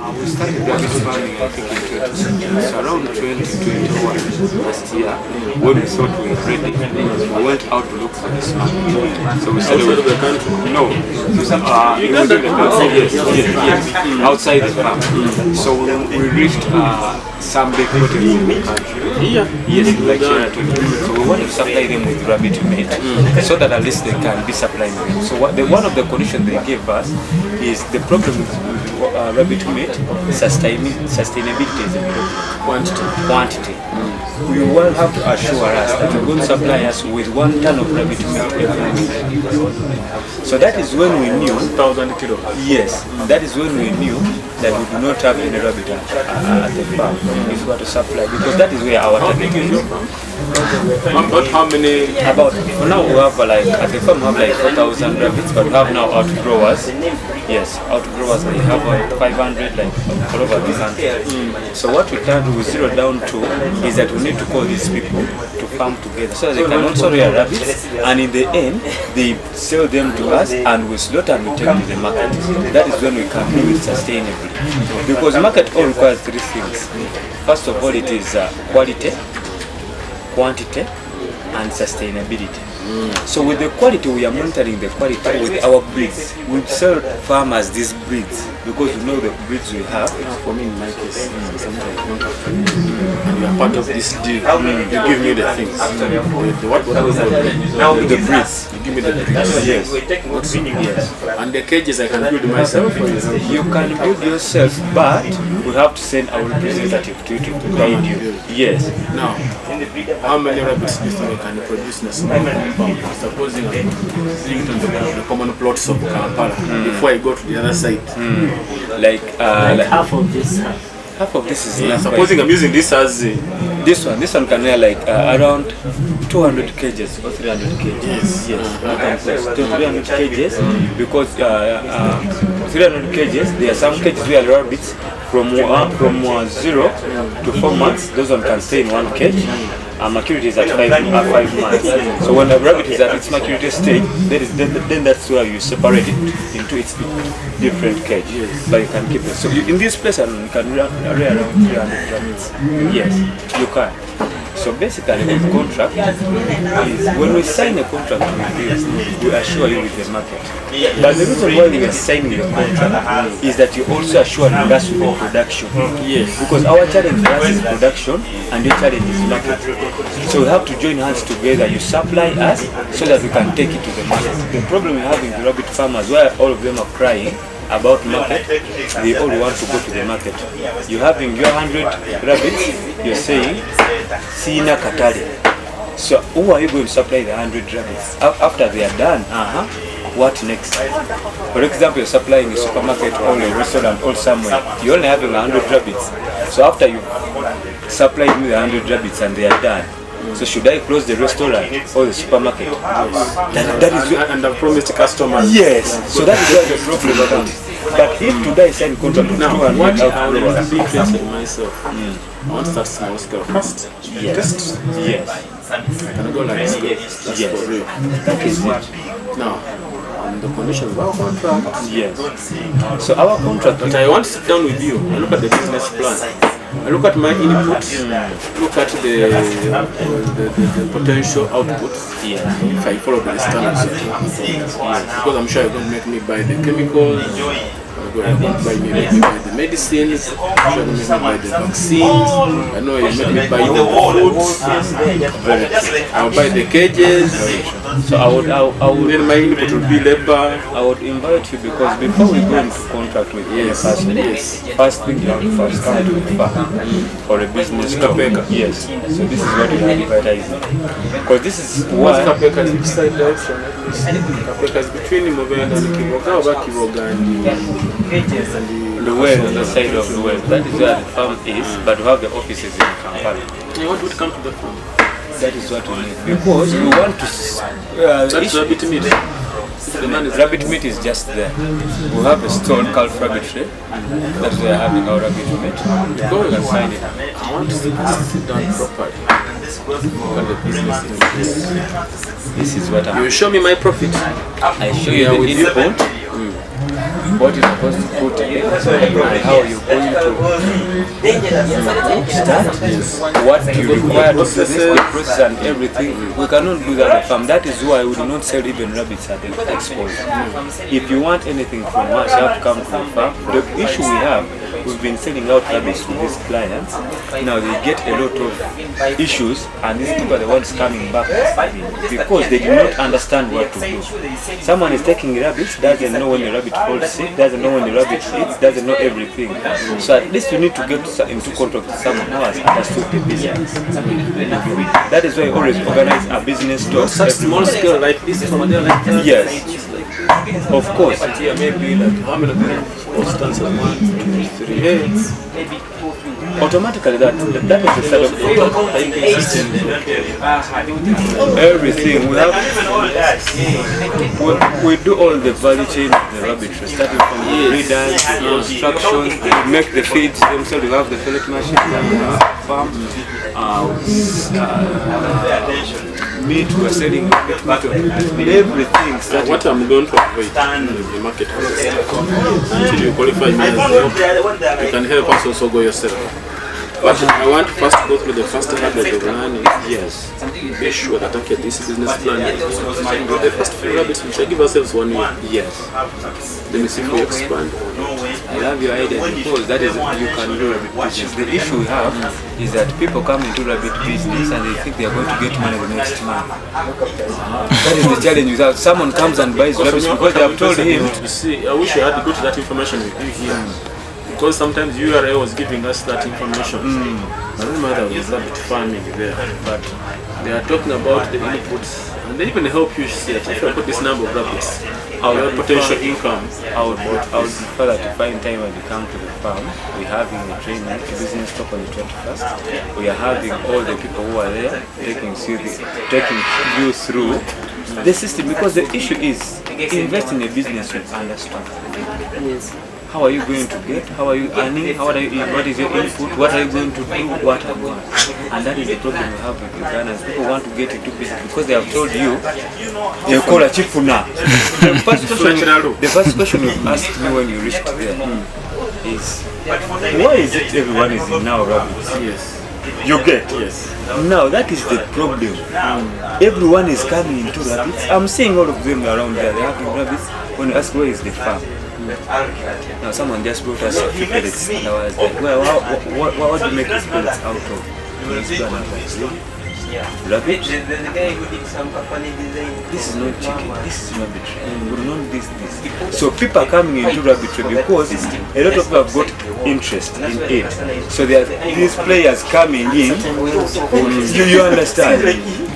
We started rabbit farming, I think, it's around 2021 last year. When we thought we were ready, we went out to look for this market. So we started outside of the country? No. Outside the farm. So we reached some big hotels in the country. Yes, like Sheraton. So we want to supply them with rabbit meat so that at least they can be supplying them. So one of the conditions they gave us is the problem with rabbit meat, sustainability is a problem. Quantity. You will have to assure us that you're going to supply us with 1 ton of rabbit meat every week. So that is when we knew 1,000 kilos. Yes, that is when we knew that we do not have any rabbit at the farm if we were to supply, because that is where our target is. About how many? About for now we have like at the farm we have like 4,000 rabbits, but we have now outgrowers. Yes, outgrowers they have 500 like all over the country. So what we can do, we zero down to is that we need to call these people to farm together so they can also rear rabbits, and in the end they sell them to us and we slaughter and we take to the market. That is when we can do it sustainably, because market all requires 3 things. First of all, it is quality, quantity, and sustainability. So with the quality, we are monitoring the quality with our breeds. We sell farmers these breeds because we know the breeds we have. For me, in my case, and you are part of this deal. You give me the things. The breeds. You give me the breeds. Yes. And the cages I can build myself. You can build yourself, but we have to send our representative to guide you. Yes. Now, how many rabbits do you think I can produce in a small compound? Supposing I'm doing it on the common plots of Kampala before I go to the other side. Like half of this. Half of this is supposing I'm using this as this one can wear like around 200 cages or 300 cages. Yes. 300 cages because 300 cages. There are some cages where rabbits from 0 to 4 months. Those one can stay in 1 cage. Maturity is at 5 months. So when a rabbit is at its maturity stage, then that's where you separate it into its different cages. But you can keep it. So in this place, you can rear around 300 rabbits. Yes, you can. So basically, the contract is when we sign a contract with this, we assure you with the market. But the reason why we are signing the contract is that you also assure us with production. Yes. Because our challenge for us is production and your challenge is market. So we have to join hands together. You supply us so that we can take it to the market. The problem we have with the rabbit farmers, where all of them are crying about market, they all want to go to the market. You having your 100 rabbits, you're saying, Sina Katari. So who are you going to supply the 100 rabbits? After they are done, what next? For example, you're supplying a supermarket or a restaurant or somewhere, you're only having 100 rabbits. So after you supply me the 100 rabbits and they are done, so should I close the restaurant or the supermarket? That is and I promised customers. Yes. So that is where the problem comes. But if today I sign contract with 200 what I will be interested myself. I want to start small scale first. Yes. Yes. I can go like this. That's for real. That is it. Now, on the conditions of our contract. Yes. So our contract. But I want to sit down with you and look at the business plan. I look at my inputs, look at the potential outputs, if I follow the standards. Because I'm sure you're going to make me buy the chemicals, you're going to make me buy the medicines, you're going to make me buy the vaccines, I know you make me buy the foods, I'll buy the cages. So I would then my input will be labor. I would invite you, because before we go into contract with any person, first thing you have to first come to the farm for a business talk. Yes. So this is what we are advertising. Because this is what Kapeka is beside the ocean. Kapeka is between Movenda and Kivoga and the well, on the side of the well. That is where the farm is, but we have the offices in Kampala. What would come to the farm? That is what we need, because we want to. That's rabbit meat. The man is rabbit meat is just there. We have a stall called rabbitry. That's where we are having our rabbit meat. Go and find it. I want to see this done properly. What the business is. This is what I'm. You show me my profit. I show you the input. what you're supposed to put in, and how you're going to start, what you require to do this, the process and everything. We cannot do that at the farm. That is why we do not sell even rabbits at the Expo. If you want anything from us, you have to come to the farm. The issue we have, we've been selling out rabbits to these clients. Now they get a lot of issues, and these people are the ones coming back because they do not understand what to do. Someone is taking rabbits, doesn't know when the rabbit falls sick, doesn't know when the rabbit eats, doesn't know everything. So at least you need to get into contact with someone who has understood the business. That is why I always organize a business talk. Such small scale like this from there like that? Yes. Of course. But here maybe like how many instances? 1, 2, 3 heads. Automatically that is the start of everything. We do all the value chain of the rabbitry, starting from the breeders, the constructions, we make the feeds themselves, we have the pellet machine, farm, meat, we're selling everything. What I'm going to avoid in the market until you qualify me as well, you can help us also go yourself. But I want to first go through the first habit of learning. Yes. Be sure that okay, this business plan the first few rabbits we shall give ourselves 1 year. Yes. Let me see if we expand. I love your idea because that is you can do rabbit business. The issue we have is that people come into rabbit business and they think they are going to get money the next month. That is the challenge with that. Someone comes and buys rabbits because they have told him. You see, I wish I had got that information with you here. Because sometimes URA was giving us that information. My own mother was rabbit farming there, but they are talking about the inputs and they even help you see if you put this number of rabbits, our potential income. I would prefer that to find time when you come to the farm. We're having a training, a business talk on the 21st. We are having all the people who are there taking you through the system, because the issue is invest in a business you understand. How are you going to get? How are you earning? What is your input? What are you going to do? What and what? And that is the problem we have with Ugandans. People want to get into business because they have told you they call a chipuna. The first question you asked me when you reached there is, why is it everyone is in now rabbits? Yes. You get? Yes. Now that is the problem. Everyone is coming into rabbits. I'm seeing all of them around there. They're having rabbits. When you ask where is the farm? Now someone just brought us a few pellets and I was like, well, what do you make these pellets out of? Rabbit? This is not chicken, this is rabbitry. We don't this. So people are coming into rabbitry because a lot of people have got interest in it. So there are these players coming in. You understand?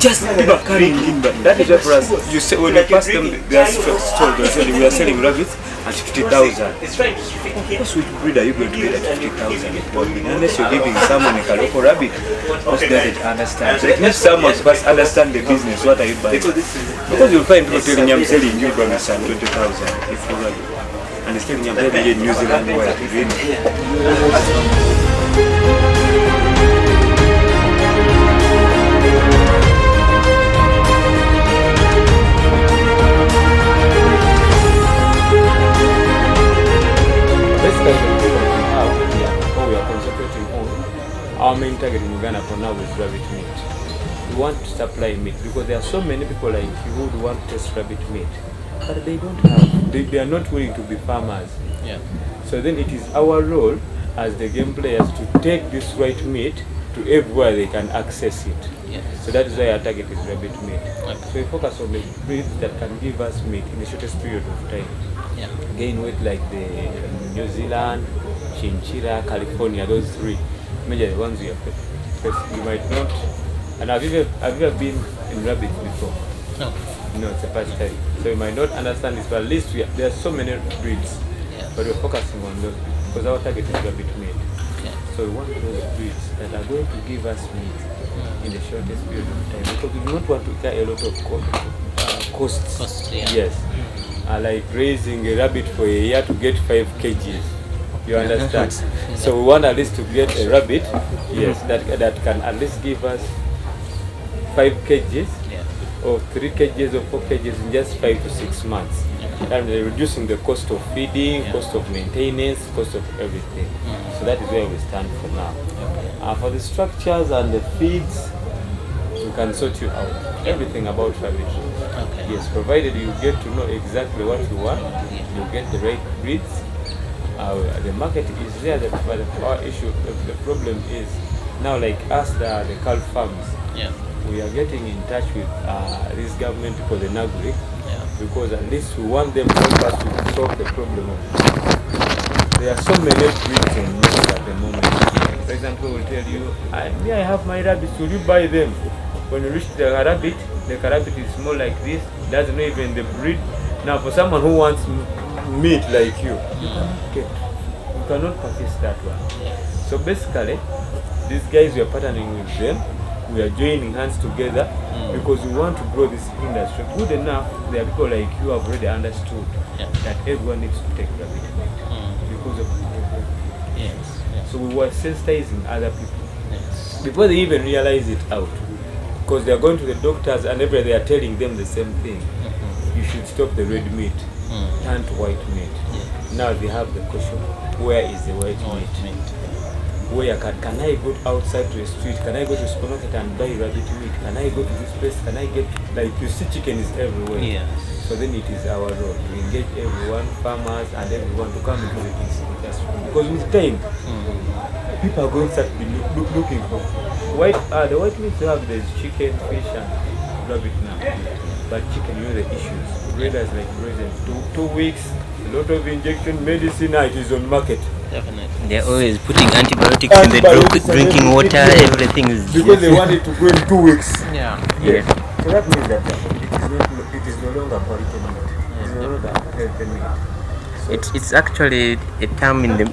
Just people are coming in, but that is why for us, you say when you pass them, they are sold. We are selling rabbits at 50,000. Which breed are you going to get at 50,000? Unless you're giving someone a local rabbit who doesn't understand. So if someone first understand the business, what are you buying? Because you'll find people telling you I'm selling you from 20,000 if you rabbit. And it's telling you I'm selling in New Zealand where it's really. Our main target in Uganda for now is rabbit meat. We want to supply meat because there are so many people like you who would want to test rabbit meat, but they don't have. They are not willing to be farmers. Yeah. So then it is our role as the game players to take this white meat to everywhere they can access it. Yeah. So that is why our target is rabbit meat. Okay. So we focus on the breeds that can give us meat in the shortest period of time. Yeah. Gain weight like the New Zealand, Chinchilla, California, those three. Major the ones you have faced. You might not. And have you ever been in rabbits before? No. No, it's the first time. So you might not understand this, but at least there are so many breeds. Yeah. But we're focusing on those because our target is rabbit meat. Okay. So we want those breeds that are going to give us meat in the shortest period of time. Because we do not want to carry a lot of costs. Yeah. Yes. Like raising a rabbit for a year to get 5 kgs. You understand? So we want at least to get a rabbit, yes, that can at least give us 5 kgs or 3 kgs or 4 kgs in just 5 to 6 months. and reducing the cost of feeding, cost of maintenance, cost of everything. So that is where we stand for now. For the structures and the feeds, we can sort you out everything about rabbit. Yes, provided you get to know exactly what you want, you get the right breeds. The market is there, but our issue, the problem is now, like us, the calf farms. We are getting in touch with this government for the NAGRI, because at least we want them to help us to solve the problem. There are so many breeds on market at the moment. For example, will tell you, I have my rabbits, will you buy them? When you reach the rabbit is small like this, doesn't know even the breed. Now for someone who wants meat like you cannot purchase that one. So basically, these guys, we are partnering with them. We are joining hands together because we want to grow this industry. Good enough, there are people like you have already understood that everyone needs to take rabbit meat because of So we were sensitizing other people before they even realize it out. Because they are going to the doctors and they are telling them the same thing. You should stop the red meat, turn to white meat. Now they have the question, where is the white meat? Where can I go outside to the street? Can I go to the supermarket and buy rabbit meat? Can I go to this place? Can I get, like you see, chicken is everywhere. So then it is our role to engage everyone, farmers and everyone to come into the industry. Because with time, people are going to start looking for the white meat you have. There's chicken, fish and rabbit now. But chicken, you know the issues. Breeders like present 2 weeks, a lot of injection medicine, it is on market. Definitely. They're always putting antibiotics in the drinking water, everything is because they want it to grow in 2 weeks. So that means that it is no longer quality meat. It is no longer healthy meat. It's actually a term in the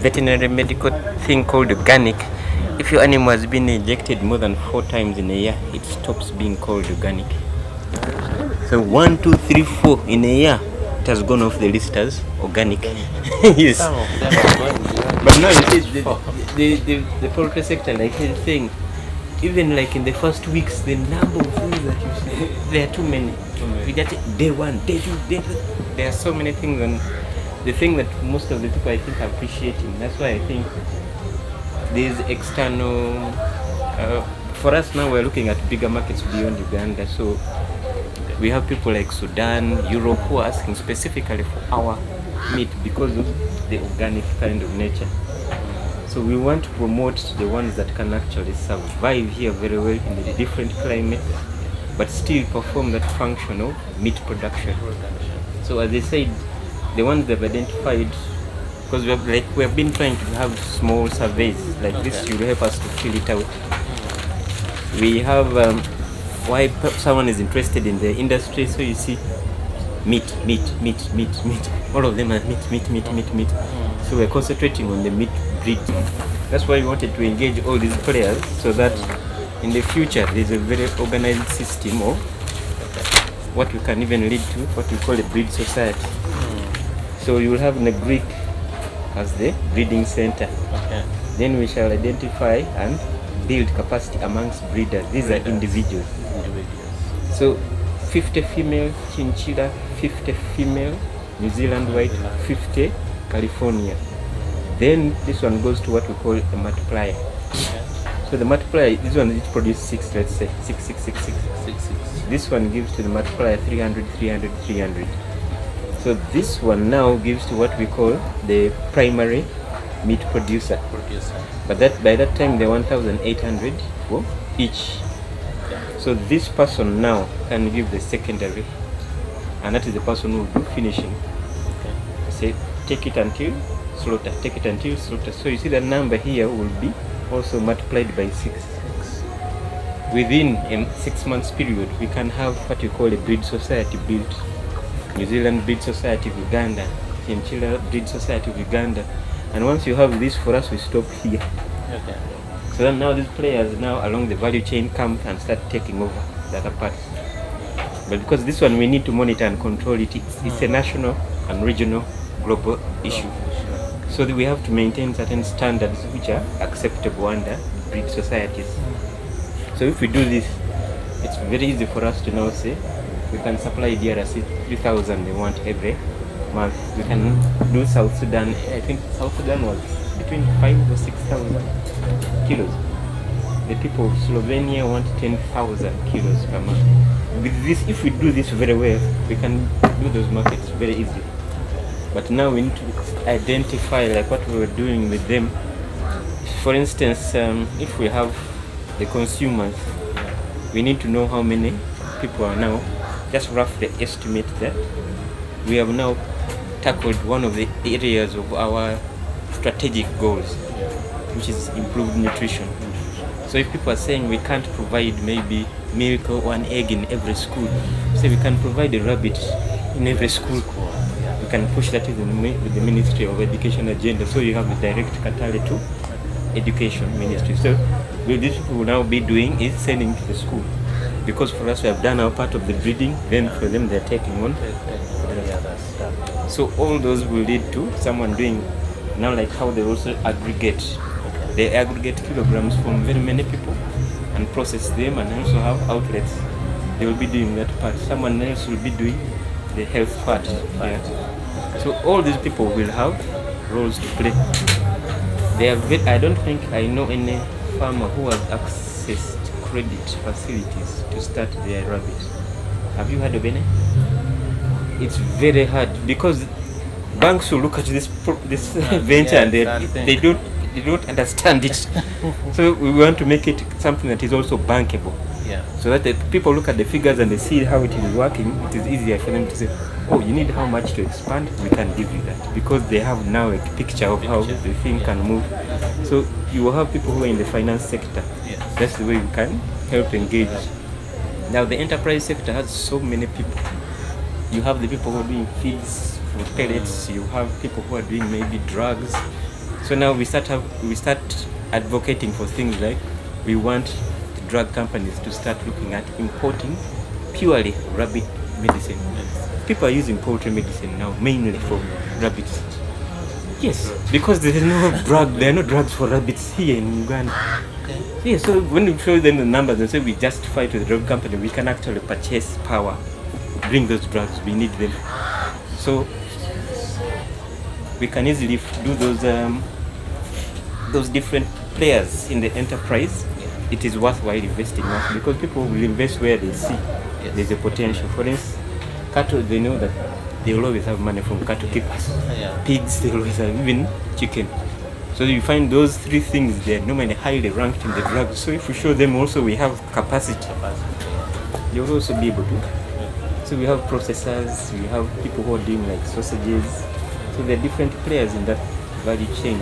veterinary medical thing called organic. If your animal has been injected more than 4 times in a year, it stops being called organic. So 1, 2, 3, 4 in a year, it has gone off the list as organic. Yes. But now you see the poultry sector, like he's saying, even like in the first weeks, the number of things that you see, there are too many. We get day 1, day 2, day 3. There are so many things, and the thing that most of the people I think are appreciating. That's why I think these external. For us now, we're looking at bigger markets beyond Uganda. So we have people like Sudan, Europe, who are asking specifically for our meat because of the organic kind of nature. So we want to promote the ones that can actually survive here very well in the different climates, but still perform that function of meat production. So as I said, the ones they've identified, because we have been trying to have small surveys like this, will help us to fill it out. We have why someone is interested in the industry. So you see, meat. All of them are meat. So we're concentrating on the meat breed. That's why we wanted to engage all these players so that in the future there's a very organized system of what we can even lead to what we call a breed society. So you will have Negric as the breeding center. Then we shall identify and build capacity amongst breeders. These are individuals. So 50 female chinchilla, 50 female New Zealand white, 50 California. Then this one goes to what we call a multiplier. So the multiplier, this one each produces 6, let's say 6. This one gives to the multiplier 300. So this one now gives to what we call the primary meat producer. But that by that time they're 1,800 for each. So this person now can give the secondary, and that is the person who will do finishing. Say take it until slaughter, So you see the number here will be also multiplied by 6. Within a 6 months period, we can have what you call a breed society built. New Zealand Breed Society of Uganda, Chinchilla Breed Society of Uganda. And once you have this, for us, we stop here. So then now these players now along the value chain come and start taking over the other parts. But because this one we need to monitor and control it, it's a national and regional global issue. So that we have to maintain certain standards which are acceptable under breed societies. So if we do this, it's very easy for us to now say, we can supply DRC 3,000 they want every month. We can do South Sudan. I think South Sudan was between 5 or 6,000 kilos. The people of Slovenia want 10,000 kilos per month. With this, if we do this very well, we can do those markets very easily. But now we need to identify like what we were doing with them. For instance, if we have the consumers, we need to know how many people are now, just roughly estimate that. We have now tackled one of the areas of our strategic goals, which is improved nutrition. So if people are saying we can't provide maybe milk or an egg in every school, say we can provide a rabbit in every school. We can push that with the Ministry of Education agenda. So you have a direct catalyst to Education Ministry. So what this will now be doing is sending to the school. Because for us we have done our part of the breeding, then for them they're taking on. So all those will lead to someone doing now like how they also aggregate. They aggregate kilograms from very many people and process them and also have outlets. They will be doing that part. Someone else will be doing the health part. Yeah. So all these people will have roles to play. I don't think I know any farmer who has accessed credit facilities to start their rabbits. Have you heard of any? It's very hard because banks will look at this venture and they don't understand it. So we want to make it something that is also bankable. Yeah. So that the people look at the figures and they see how it is working, it is easier for them to say, oh, you need how much to expand, we can give you that. Because they have now a picture of how the thing can move. So you will have people who are in the finance sector. Yes. That's the way you can help engage. Now the enterprise sector has so many people. You have the people who are doing feeds for pellets, you have people who are doing maybe drugs. So now we start advocating for things like we want the drug companies to start looking at importing purely rabbit medicine. People are using poultry medicine now mainly for rabbits. Yes, because there are no drugs for rabbits here in Uganda. Okay. Yeah, so when we show them the numbers and say we justify to the drug company, we can actually purchase power, bring those drugs, we need them. So we can easily do those different players in the enterprise. It is worthwhile investing in us because people will invest where they see there's a potential. For instance, cattle, they know that they will always have money from cattle keepers. Yeah. Pigs, they will always have, even chicken. So you find those three things, they're normally highly ranked in the drugs. So if we show them also we have capacity, they will also be able to. So we have processors, we have people who are doing like sausages. So there are different players in that value chain.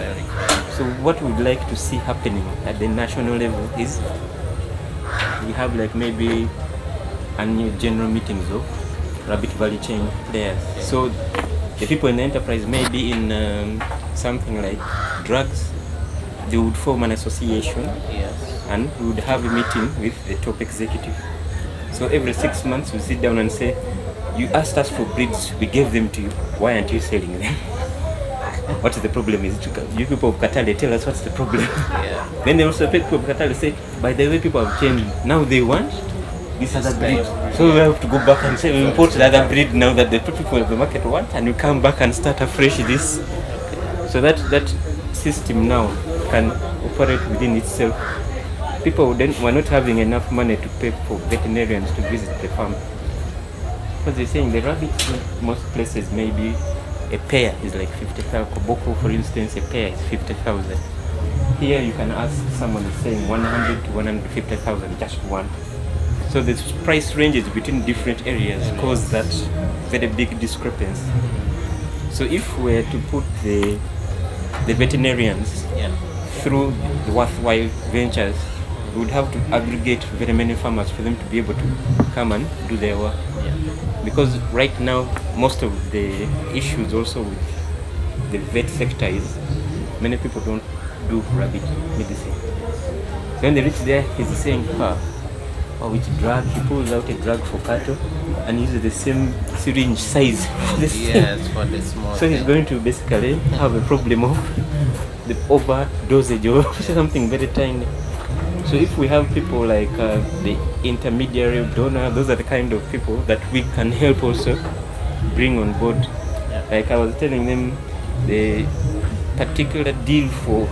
So what we'd like to see happening at the national level is we have like maybe annual general meetings of rabbit value chain players. So the people in the enterprise may be in something like drugs, they would form an association and we would have a meeting with the top executive. So every 6 months we sit down and say, you asked us for breeds, we gave them to you, why aren't you selling them? What is the problem? You people of Qatar, tell us what's the problem. Then they also people of Qatar say, by the way, people have changed. Now they want this other breed. So we have to go back and say, we import the other breed now that the people of the market want, and we come back and start afresh this. So that system now can operate within itself. People were not having enough money to pay for veterinarians to visit the farm. Because they're saying the rabbits in most places maybe a pair is like 50,000. Koboko, for instance, a pair is 50,000. Here you can ask someone is saying 100 to 150,000, just one. So the price ranges between different areas cause that very big discrepancy. So if we were to put the veterinarians through the worthwhile ventures, we would have to aggregate very many farmers for them to be able to come and do their work. Because right now, most of the issues also with the vet sector is many people don't do rabbit medicine. So when they reach there, he's saying, which drug? He pulls out a drug for cattle and uses the same syringe size for the for the small. So he's going to basically have a problem of the overdosage or something very tiny. So if we have people like the intermediary donor, those are the kind of people that we can help also bring on board. Like I was telling them, the particular deal for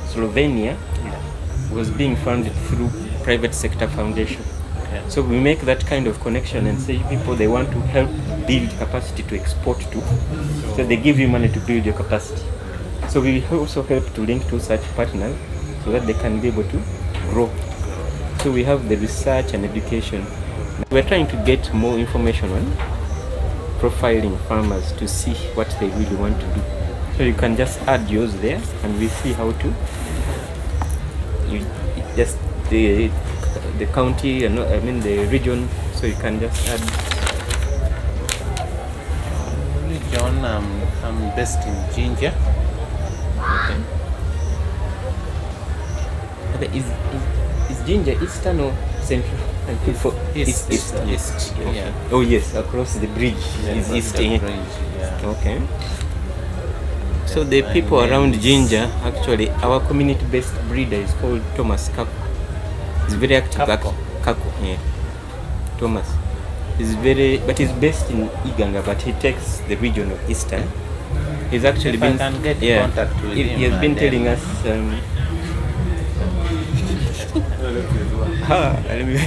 Slovenia was being funded through private sector foundation. So we make that kind of connection and say people they want to help build capacity to export to. So they give you money to build your capacity. So we also help to link to such partners so that they can be able to grow. So we have the research and education. We're trying to get more information on profiling farmers to see what they really want to do. So you can just add yours there and we see how to just the county and the region, so you can just add. John, I'm based in Jinja. Okay. Is Jinja eastern or central? East. Okay. Yeah. Oh yes, across the bridge is east. Okay. So the people around Jinja, actually, our community-based breeder is called Thomas Kako. He's very active. Kako, yeah. Thomas. But he's based in Iganga, but he takes the region of Eastern. He's actually If I can get contact with him, he has been telling us. Let me